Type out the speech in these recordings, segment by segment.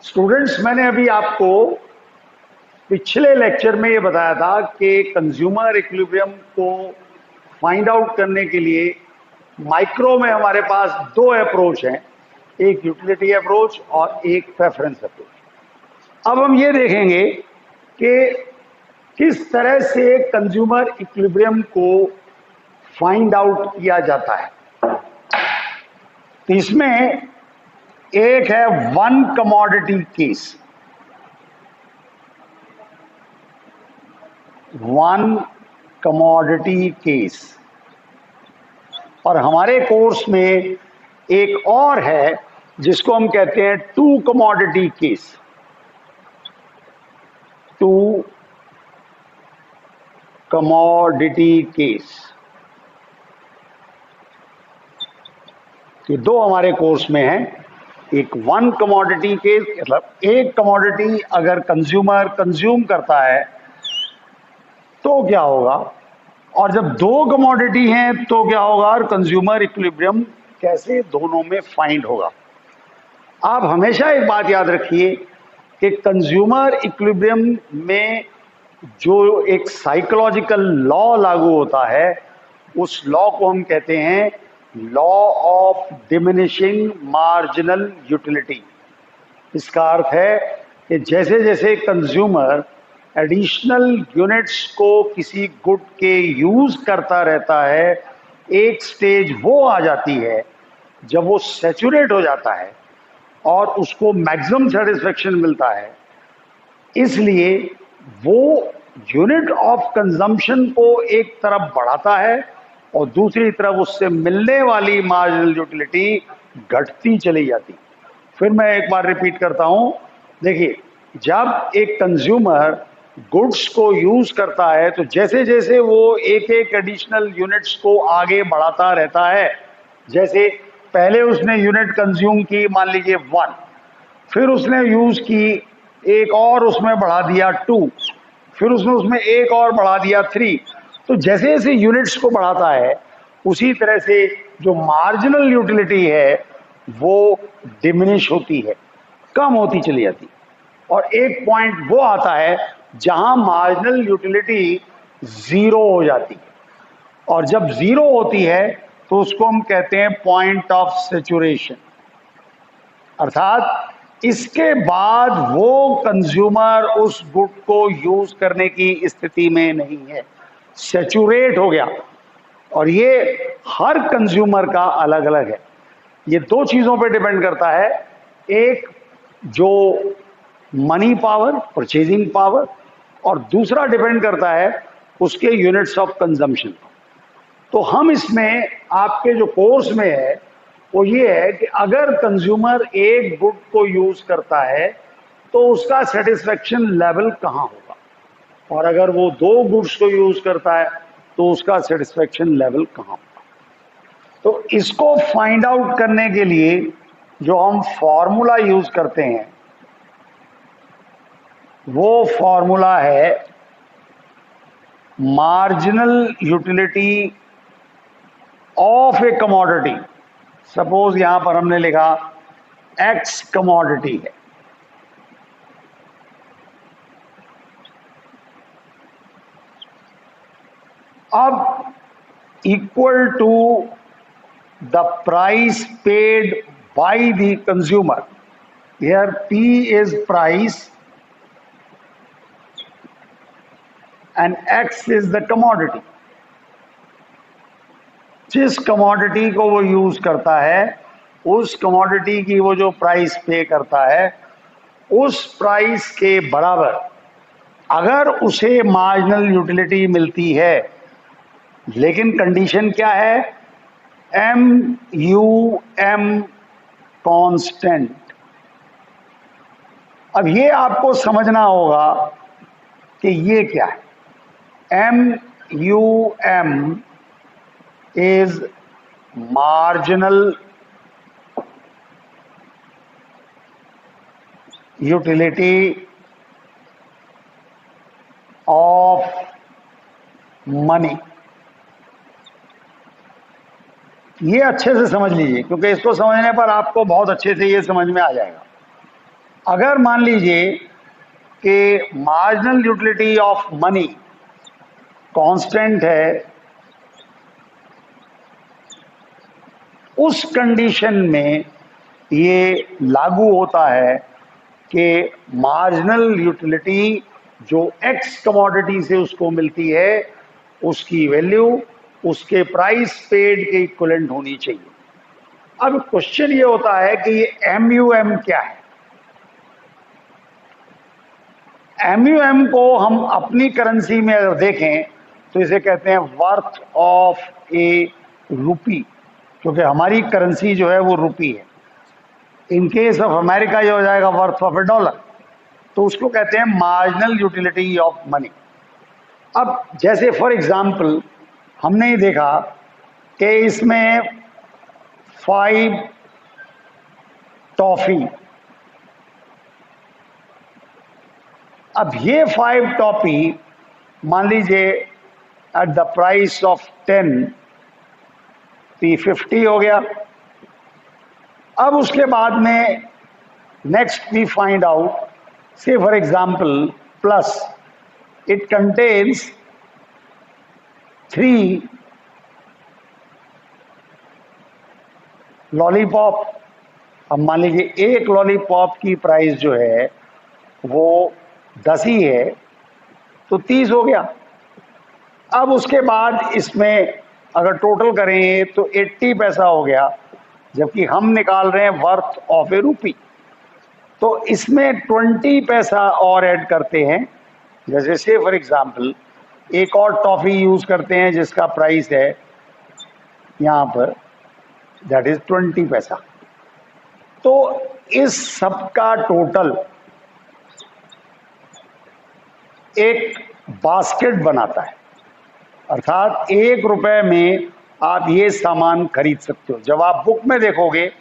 Students, मैंने अभी आपको पिछले लेक्चर में ये बताया था कि कंज्यूमर इक्विलिब्रियम को फाइंड आउट करने के लिए माइक्रो में हमारे पास दो अप्रोच हैं, एक यूटिलिटी अप्रोच और एक प्रेफरेंस अप्रोच। अब हम ये देखेंगे कि किस तरह से कंज्यूमर इक्विलिब्रियम को फाइंड आउट किया जाता है। तो इसमें एक है one commodity case. One commodity case. और हमारे कोर्स में एक और है जिसको हम कहते हैं two commodity case. Two commodity case. ये दो हमारे कोर्स में है। एक वन कमोडिटी केस, मतलब एक कमोडिटी अगर कंज्यूमर कंज्यूम करता है तो क्या होगा, और जब दो कमोडिटी हैं तो क्या होगा, और कंज्यूमर इक्विलिब्रियम कैसे दोनों में फाइंड होगा। आप हमेशा एक बात याद रखिए कि कंज्यूमर इक्विलिब्रियम में जो एक साइकोलॉजिकल लॉ लागू होता है, उस लॉ को हम कहते हैं law of diminishing marginal utility. इसका अर्थ है कि जैसे जैसे कंज्यूमर एडिशनल यूनिट्स को किसी गुड के यूज करता रहता है, एक स्टेज वो आ जाती है जब वो सैचुरेट हो जाता है और उसको मैक्सिमम सेटिस्फेक्शन मिलता है। इसलिए वो यूनिट ऑफ कंजम्पशन को एक तरफ बढ़ाता है और दूसरी तरफ उससे मिलने वाली मार्जिनल यूटिलिटी घटती चली जाती। फिर मैं एक बार रिपीट करता हूं, देखिए, जब एक कंज्यूमर गुड्स को यूज करता है तो जैसे जैसे वो एक एक एडिशनल यूनिट्स को आगे बढ़ाता रहता है, जैसे पहले उसने यूनिट कंज्यूम की, मान लीजिए 1, फिर उसने यूज की एक और उसमें बढ़ा दिया 2, फिर उसने उसमें एक और बढ़ा दिया 3। तो जैसे जैसे यूनिट्स को बढ़ाता है उसी तरह से जो मार्जिनल यूटिलिटी है वो डिमिनिश होती है, कम होती चली जाती। और एक पॉइंट वो आता है जहां मार्जिनल यूटिलिटी जीरो हो जाती है, और जब जीरो होती है तो उसको हम कहते हैं पॉइंट ऑफ सैचुरेशन। अर्थात इसके बाद वो कंज्यूमर उस गुड को यूज करने की स्थिति में नहीं है, सैचुरेट हो गया। और ये हर कंज्यूमर का अलग अलग है। ये दो चीजों पे डिपेंड करता है, एक जो मनी पावर, परचेजिंग पावर, और दूसरा डिपेंड करता है उसके यूनिट्स ऑफ कंजम्पशन। तो हम इसमें आपके जो कोर्स में है वो ये है कि अगर कंज्यूमर एक गुड को यूज करता है तो उसका सेटिस्फेक्शन लेवल कहाँ होगा, और अगर वो दो गुड्स को यूज करता है तो उसका सेटिस्फेक्शन लेवल कहाँ होगा। तो इसको फाइंड आउट करने के लिए जो हम फॉर्मूला यूज करते हैं वो फॉर्मूला है marginal utility of a commodity. Suppose यहां पर हमने लिखा एक्स कमोडिटी है, अब equal to the price paid by the consumer. Here P is price and X is the commodity। जिस कमोडिटी को वो यूज करता है उस कमोडिटी की वो जो प्राइस पे करता है उस प्राइस के बराबर अगर उसे मार्जिनल यूटिलिटी मिलती है, लेकिन कंडीशन क्या है, MUM कांस्टेंट। अब ये आपको समझना होगा कि ये क्या है। MUM is marginal utility of money। ये अच्छे से समझ लीजिए, क्योंकि इसको समझने पर आपको बहुत अच्छे से ये समझ में आ जाएगा। अगर मान लीजिए कि marginal utility of money constant है, उस कंडीशन में ये लागू होता है कि मार्जिनल यूटिलिटी जो एक्स कमोडिटी से उसको मिलती है, उसकी वैल्यू उसके प्राइस पेड के इक्विवेलेंट होनी चाहिए। अब क्वेश्चन ये होता है कि ये MUM क्या है। MUM को हम अपनी करेंसी में अगर देखें तो इसे कहते हैं वर्थ ऑफ ए रूपी, क्योंकि हमारी करेंसी जो है वो रूपी है। इन केस ऑफ अमेरिका ये हो जाएगा वर्थ ऑफ ए डॉलर, तो उसको कहते हैं मार्जिनल यूटिलिटी ऑफ मनी। अब जैसे फॉर एग्जांपल हमने ही देखा कि इसमें 5 टॉफी, अब ये 5 टॉफी मान लीजिए एट द प्राइस ऑफ 10 तो ये 50 हो गया। अब उसके बाद में नेक्स्ट वी फाइंड आउट, से for example plus it contains 3 lollipop. अब मान लीजिए एक लॉलीपॉप की प्राइस जो है वो 10 ही है, तो 30 हो गया। अब उसके बाद इसमें अगर टोटल करें तो 80 पैसा हो गया, जबकि हम निकाल रहे हैं वर्थ ऑफ ए रूपी। तो इसमें 20 पैसा और ऐड करते हैं। जैसे से फॉर एग्जांपल एक और टॉफी यूज करते हैं जिसका प्राइस है यहाँ पर, दैट इज 20 पैसा। तो इस सब का टोटल एक बास्केट बनाता है, अर्थात 1 रुपए में आप ये सामान खरीद सकते हो। जब आप बुक में देखोगे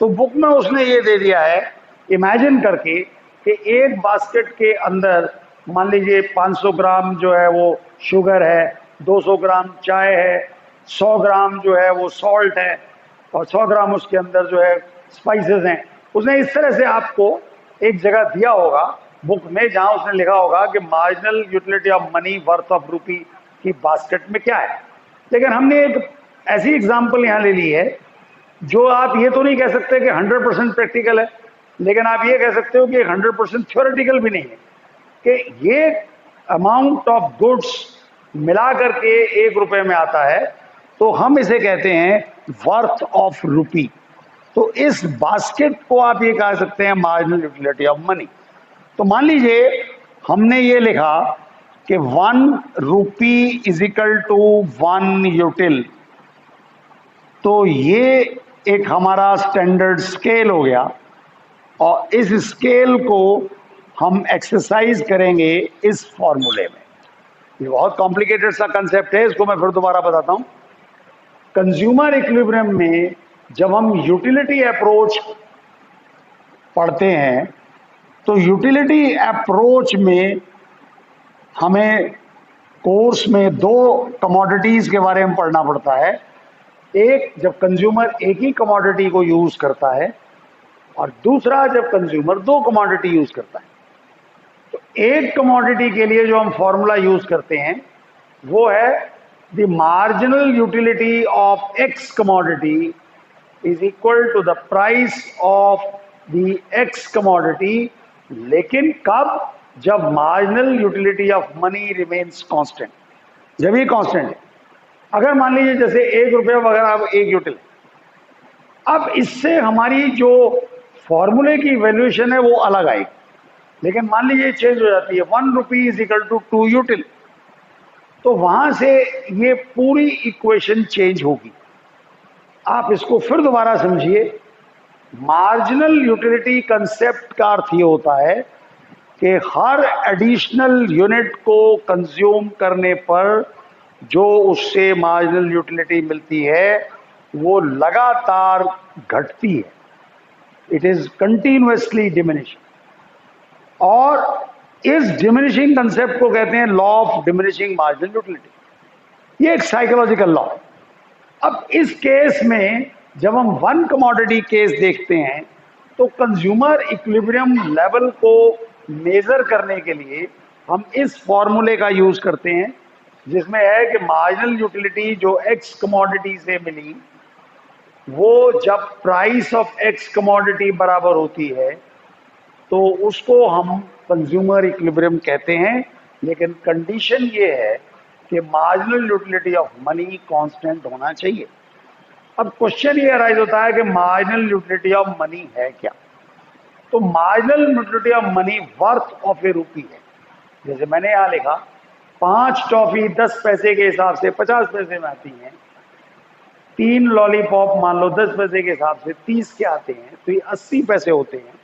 तो बुक में उसने ये दे दिया है, इमेजिन करके कि एक बास्केट के अंदर मान लीजिए 500 ग्राम जो है वो शुगर है, 200 ग्राम चाय है, 100 ग्राम जो है वो सॉल्ट है, और 100 ग्राम उसके अंदर जो है स्पाइसेस हैं। उसने इस तरह से आपको एक जगह दिया होगा बुक में, जहां उसने लिखा होगा कि marginal utility of money worth of रूपी की बास्केट में क्या है। लेकिन हमने एक ऐसी एग्जांपल यहाँ ले ली है जो आप ये तो नहीं कह सकते कि 100% प्रैक्टिकल है, लेकिन आप ये कह सकते हो कि 100% थ्योरेटिकल भी नहीं है, कि ये अमाउंट ऑफ गुड्स मिला करके 1 रुपए में आता है, तो हम इसे कहते हैं वर्थ ऑफ रूपी। तो इस बास्केट को आप ये कह सकते हैं मार्जिनल यूटिलिटी ऑफ मनी। तो मान लीजिए हमने ये लिखा कि 1 रूपी इज इक्वल टू 1 यूटिल, तो ये एक हमारा स्टैंडर्ड स्केल हो गया, और इस स्केल को हम एक्सरसाइज करेंगे इस फॉर्मूले में। ये बहुत कॉम्प्लिकेटेड सा कंसेप्ट है, इसको मैं फिर दोबारा बताता हूं। कंज्यूमर इक्विलिब्रियम में जब हम यूटिलिटी अप्रोच पढ़ते हैं तो यूटिलिटी अप्रोच में हमें कोर्स में 2 कमोडिटीज के बारे में पढ़ना पड़ता है। एक, जब कंज्यूमर एक ही कमोडिटी को यूज करता है, और दूसरा जब कंज्यूमर 2 कमोडिटी यूज करता है। तो एक कमोडिटी के लिए जो हम फॉर्मूला यूज करते हैं वो है the marginal utility of X commodity is equal to the price of the X commodity, लेकिन कब? जब marginal utility of money remains constant. जब ये कांस्टेंट है, अगर मान लीजिए जैसे 1 रुपये अगर आप 1 यूटिल, अब इससे हमारी जो फॉर्मूले की वैल्यूएशन है वो अलग आएगी, लेकिन मान लीजिए चेंज हो जाती है 1 rupee is equal to 2 util, तो वहां से ये पूरी इक्वेशन चेंज होगी। आप इसको फिर दोबारा समझिए। मार्जिनल यूटिलिटी कंसेप्ट का अर्थ ये होता है कि हर एडिशनल यूनिट को कंज्यूम करने पर जो उससे मार्जिनल यूटिलिटी मिलती है वो लगातार घटती है, इट इज कंटिन्यूअसली डिमिनिशिंग। और इस डिमिनिशिंग कंसेप्ट को कहते हैं law of diminishing marginal utility. ये एक साइकोलॉजिकल लॉ है। अब इस केस में जब हम वन कमोडिटी केस देखते हैं तो कंज्यूमर इक्विलिब्रियम लेवल को मेजर करने के लिए हम इस फॉर्मूले का यूज करते हैं, जिसमें है कि मार्जिनल यूटिलिटी जो एक्स कमोडिटी से मिली वो जब प्राइस ऑफ एक्स कमोडिटी बराबर होती है तो उसको हम कंज्यूमर इक्विलिब्रियम कहते हैं। लेकिन कंडीशन ये है कि marginal utility of money constant होना चाहिए। अब क्वेश्चन ये अराइज होता है कि मार्जिनल यूटिलिटी ऑफ मनी है क्या? तो marginal utility of money worth of a rupee है। जैसे मैंने यहां लिखा 5 टॉफी 10 पैसे के हिसाब से 50 पैसे में आती हैं, 3 लॉलीपॉप मान लो 10 पैसे के हिसाब से 30 के आते हैं, तो ये 80 पैसे होते हैं।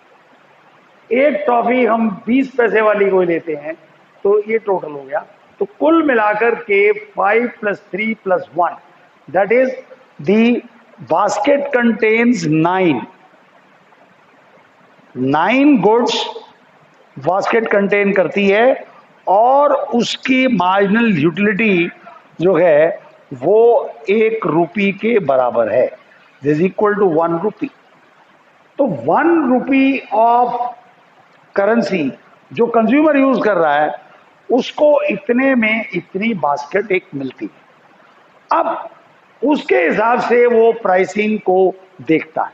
एक टॉफी हम 20 पैसे वाली को लेते हैं तो ये टोटल हो गया। तो कुल मिलाकर के 5 + 3 + 1 that is the basket contains 9 goods basket contain करती है और उसकी मार्जिनल यूटिलिटी जो है वो 1 रुपी के बराबर है, दिस इक्वल टू 1 रुपी। तो 1 रुपी ऑफ करेंसी जो कंज्यूमर यूज कर रहा है उसको इतने में इतनी बास्केट एक मिलती है। अब उसके हिसाब से वो प्राइसिंग को देखता है।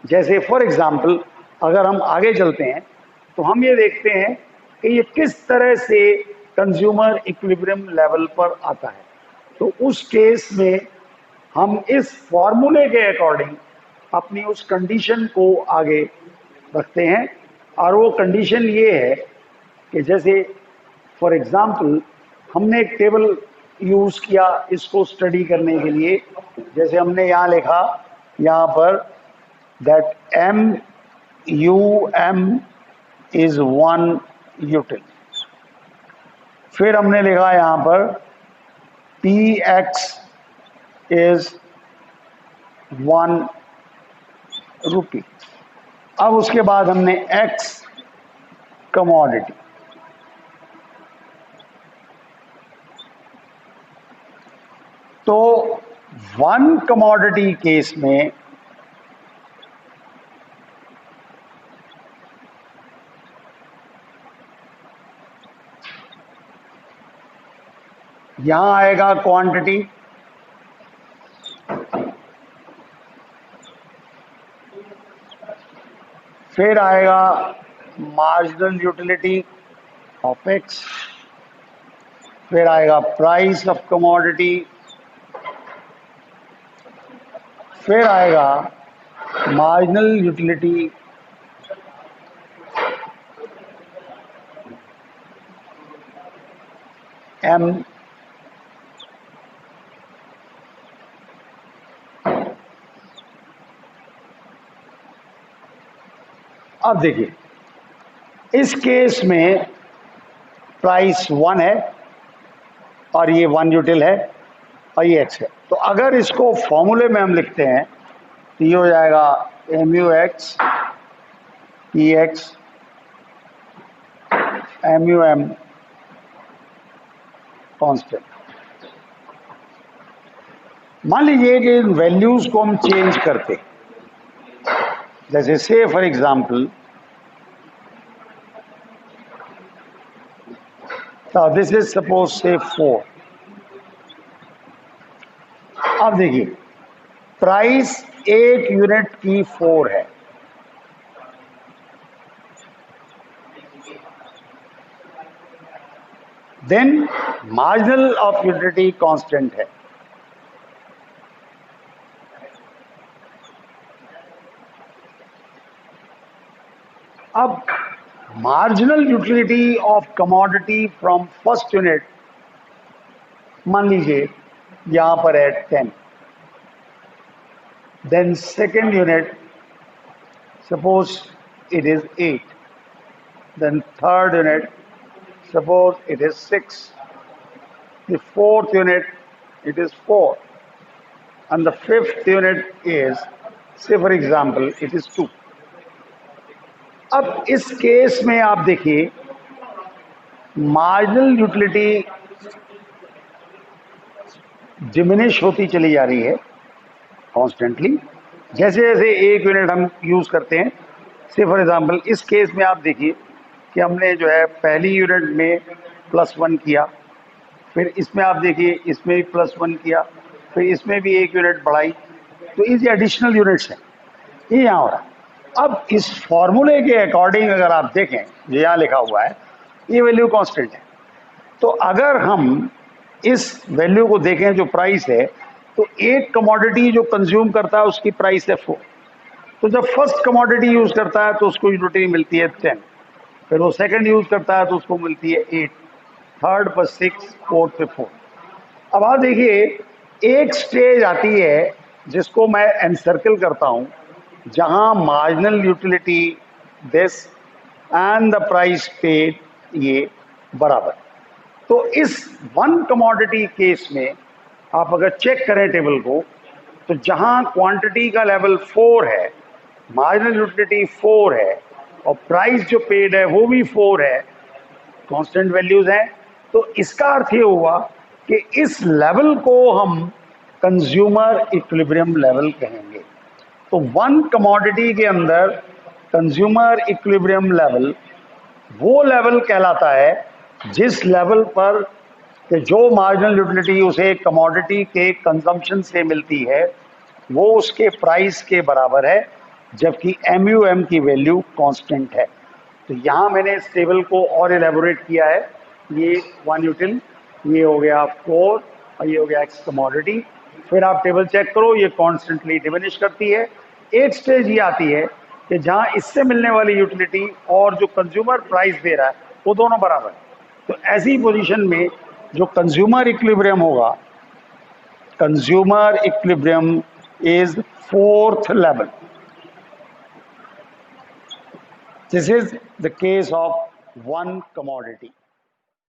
जैसे फॉर एग्जांपल अगर हम आगे चलते हैं तो हम ये देखते हैं कि ये किस तरह से कंज्यूमर इक्विलिब्रियम लेवल पर आता है। तो उस केस में हम इस फॉर्मूले के अकॉर्डिंग अपनी उस कंडीशन को आगे रखते हैं और वो कंडीशन ये है कि जैसे फॉर एग्जांपल हमने एक टेबल यूज किया इसको स्टडी करने के लिए। जैसे हमने यहाँ लिखा यहाँ पर दैट MUM इज 1 यूटिल, फिर हमने लिखा यहाँ पर PX इज 1 रुपी। अब उसके बाद हमने X कमोडिटी, तो 1 कमोडिटी केस में यहां आएगा क्वांटिटी, फिर आएगा मार्जिनल यूटिलिटी ऑफ एक्स, फिर आएगा प्राइस ऑफ कमोडिटी, फिर आएगा मार्जिनल यूटिलिटी M, अब देखिए इस केस में प्राइस 1 है और ये 1 यूटिल है और ये एक्स है। तो अगर इसको फॉर्मूले में हम लिखते हैं तो ये हो जाएगा MUX PX MUM कांस्टेंट। मान लीजिए कि इन वैल्यूज को हम चेंज करते, जैसे से for example this is suppose से 4। अब देखिए प्राइस 1 यूनिट की 4 है, then marginal of utility constant है। अब marginal utility of commodity from first unit मान लीजिए यहां पर है 10, then second unit suppose it is 8, then third unit suppose it is 6, the fourth unit it is 4, and the fifth unit is, say for example, it is 2. अब इस case में आप देखिए मार्जिनल यूटिलिटी डिमिनिश होती चली जा रही है कॉन्स्टेंटली। जैसे जैसे एक यूनिट हम यूज़ करते हैं, से फॉर एग्जांपल इस केस में आप देखिए कि हमने जो है पहली यूनिट में +1 किया, फिर इसमें आप देखिए इसमें भी +1 किया, फिर इसमें भी एक यूनिट बढ़ाई, तो ये एडिशनल यूनिट्स हैं, ये यहाँ हो रहा है। अब इस फॉर्मूले के अकॉर्डिंग अगर आप देखें, जो यहाँ लिखा हुआ है, ये वैल्यू कांस्टेंट है। तो अगर हम इस वैल्यू को देखें जो प्राइस है, तो एक कमोडिटी जो कंज्यूम करता है उसकी प्राइस है 4। तो जब फर्स्ट कमोडिटी यूज करता है तो उसको यूनिटी मिलती है 10, फिर वो सेकंड यूज करता है तो उसको मिलती है 8, थर्ड पर 6, फोर्थ पे 4। अब आप देखिए एक स्टेज आती है जिसको मैं एनसर्कल करता हूं, जहां marginal utility this and the price paid ये बराबर। तो इस वन कमोडिटी केस में आप अगर चेक करें टेबल को, तो जहां क्वांटिटी का लेवल 4 है, मार्जिनल यूटिलिटी 4 है और प्राइस जो पेड है वो भी 4 है, कांस्टेंट वैल्यूज हैं, तो इसका अर्थ ये हुआ कि इस लेवल को हम कंज्यूमर इक्विलिब्रियम लेवल कहेंगे। तो वन कमोडिटी के अंदर कंज्यूमर इक्विलिब्रियम लेवल वो लेवल कहलाता है जिस लेवल पर कि जो मार्जिनल यूटिलिटी उसे कमोडिटी के कंजम्पशन से मिलती है वो उसके प्राइस के बराबर है, जबकि MUM की वैल्यू कांस्टेंट है। तो यहाँ मैंने इस टेबल को और एलेबोरेट किया है। ये 1 यूटिल, ये हो गया 4 और ये हो गया X कमोडिटी। फिर आप टेबल चेक करो, ये कॉन्स्टेंटली डिमिनिश करती है। एक स्टेज ये आती है कि जहाँ इससे मिलने वाली यूटिलिटी और जो कंज्यूमर प्राइस दे रहा है वो दोनों बराबर है। तो ऐसी पोजीशन में जो कंज्यूमर इक्विलिब्रियम होगा, consumer equilibrium is 4th level. This is the case of one commodity.